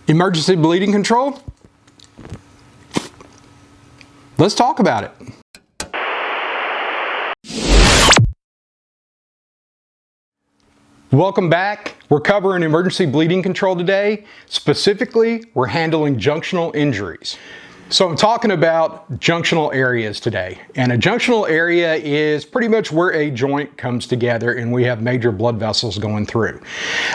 Emergency bleeding control? Let's talk about it. Welcome back. We're covering emergency bleeding control today. Specifically, we're handling junctional injuries. So I'm talking about junctional areas today. And a junctional area is pretty much where a joint comes together and we have major blood vessels going through.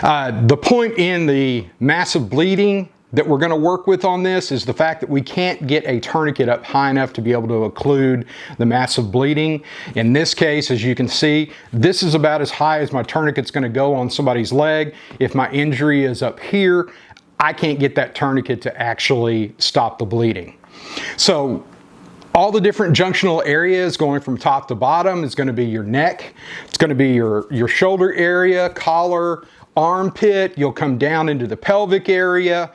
The point in the massive bleeding that we're going to work with on this is the fact that we can't get a tourniquet up high enough to be able to occlude the massive bleeding. In this case, as you can see, this is about as high as my tourniquet's going to go on somebody's leg. If my injury is up here, I can't get that tourniquet to actually stop the bleeding. So all the different junctional areas going from top to bottom is going to be your neck, it's going to be your shoulder area, collar, armpit. You'll come down into the pelvic area,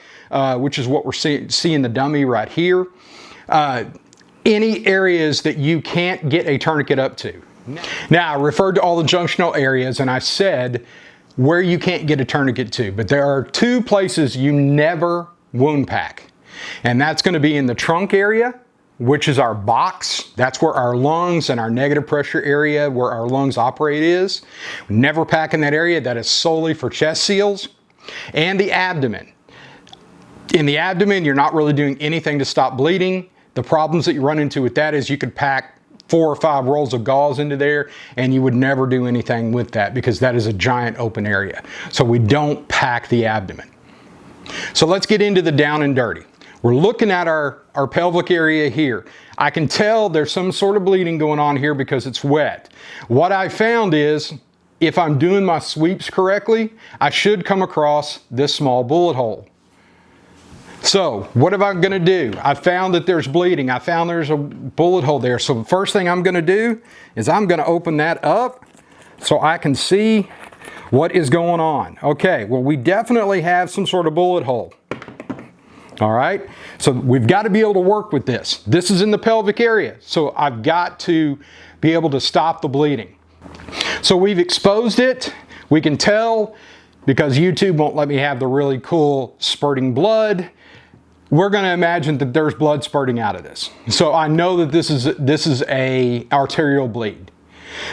which is what we're seeing the dummy right here. Any areas that you can't get a tourniquet up to. Now, I referred to all the junctional areas and I said where you can't get a tourniquet to, but there are two places you never wound pack. And that's going to be in the trunk area, which is our box. That's where our lungs and our negative pressure area where our lungs operate is. Never pack in that area. That is solely for chest seals. And the abdomen. In the abdomen, you're not really doing anything to stop bleeding. The problems that you run into with that is you could pack 4 or 5 rolls of gauze into there and you would never do anything with that because that is a giant open area. So we don't pack the abdomen. So let's get into the down and dirty. We're looking at our pelvic area here. I can tell there's some sort of bleeding going on here because it's wet. What I found is if I'm doing my sweeps correctly, I should come across this small bullet hole. So what am I going to do? I found that there's bleeding. I found there's a bullet hole there. So the first thing I'm going to do is I'm going to open that up so I can see what is going on. Okay, well, we definitely have some sort of bullet hole. All right, so we've got to be able to work with this. This is in the pelvic area, so I've got to be able to stop the bleeding. So we've exposed it. We can tell because YouTube won't let me have the really cool spurting blood. We're going to imagine that there's blood spurting out of this. So I know that this is a arterial bleed.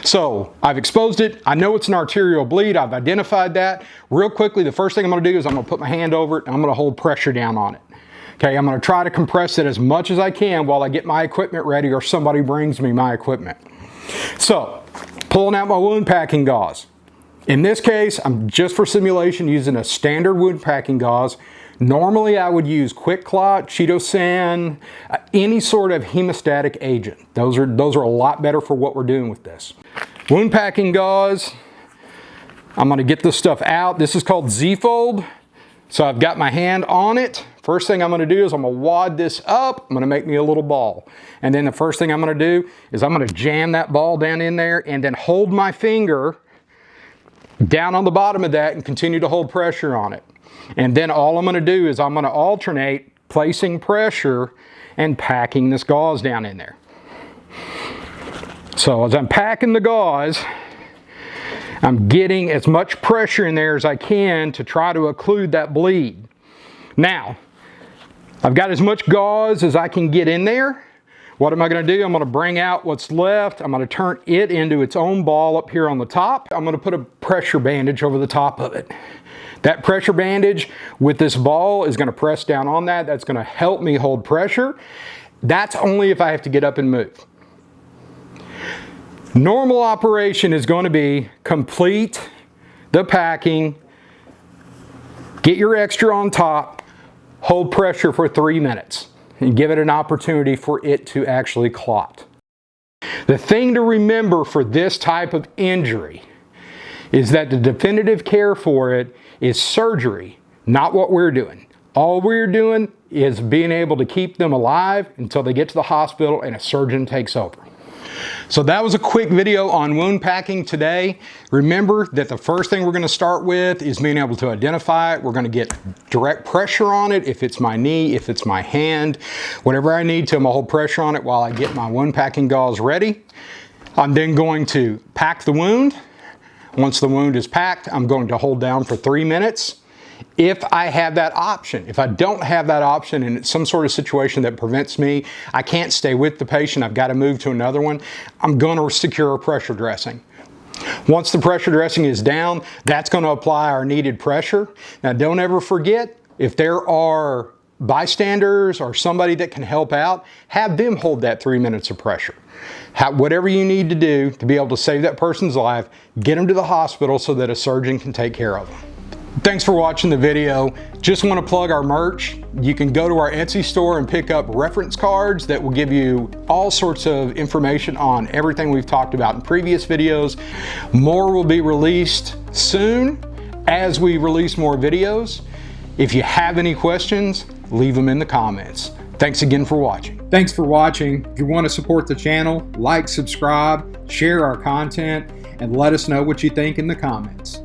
So I've exposed it. I know it's an arterial bleed. I've identified that. Real quickly, the first thing I'm going to do is I'm going to put my hand over it and I'm going to hold pressure down on it. Okay, I'm going to try to compress it as much as I can while I get my equipment ready or somebody brings me my equipment. So, pulling out my wound packing gauze. In this case, I'm just for simulation using a standard wound packing gauze. Normally I would use Quick Clot, Cheeto-San, any sort of hemostatic agent. Those are a lot better for what we're doing with this. Wound packing gauze, I'm going to get this stuff out. This is called Z-fold. So I've got my hand on it. First thing I'm going to do is I'm going to wad this up. I'm going to make me a little ball. And then the first thing I'm going to do is I'm going to jam that ball down in there and then hold my finger down on the bottom of that and continue to hold pressure on it. And then all I'm going to do is I'm going to alternate placing pressure and packing this gauze down in there. So as I'm packing the gauze, I'm getting as much pressure in there as I can to try to occlude that bleed. Now, I've got as much gauze as I can get in there. What am I going to do? I'm going to bring out what's left. I'm going to turn it into its own ball up here on the top. I'm going to put a pressure bandage over the top of it. That pressure bandage with this ball is going to press down on that. That's going to help me hold pressure. That's only if I have to get up and move. Normal operation is going to be complete the packing, get your extra on top, hold pressure for 3 minutes, and give it an opportunity for it to actually clot. The thing to remember for this type of injury is that the definitive care for it is surgery, not what we're doing. All we're doing is being able to keep them alive until they get to the hospital and a surgeon takes over. So that was a quick video on wound packing today. Remember that the first thing we're going to start with is being able to identify it. We're going to get direct pressure on it. If it's my knee, if it's my hand, whatever I need to, I'm going to hold pressure on it while I get my wound packing gauze ready. I'm then going to pack the wound. Once the wound is packed, I'm going to hold down for 3 minutes. if I have that option. If I don't have that option and it's some sort of situation that prevents me, I can't stay with the patient, I've got to move to another one, I'm going to secure a pressure dressing. Once the pressure dressing is down, that's going to apply our needed pressure. Now don't ever forget, if there are bystanders or somebody that can help out, have them hold that 3 minutes of pressure. Whatever you need to do to be able to save that person's life, get them to the hospital so that a surgeon can take care of them. Thanks for watching the video. Just want to plug our merch. You can go to our Etsy store and pick up reference cards that will give you all sorts of information on everything we've talked about in previous videos. More will be released soon as we release more videos. If you have any questions, leave them in the comments. Thanks again for watching. Thanks for watching. If you want to support the channel, like, subscribe, share our content, and let us know what you think in the comments.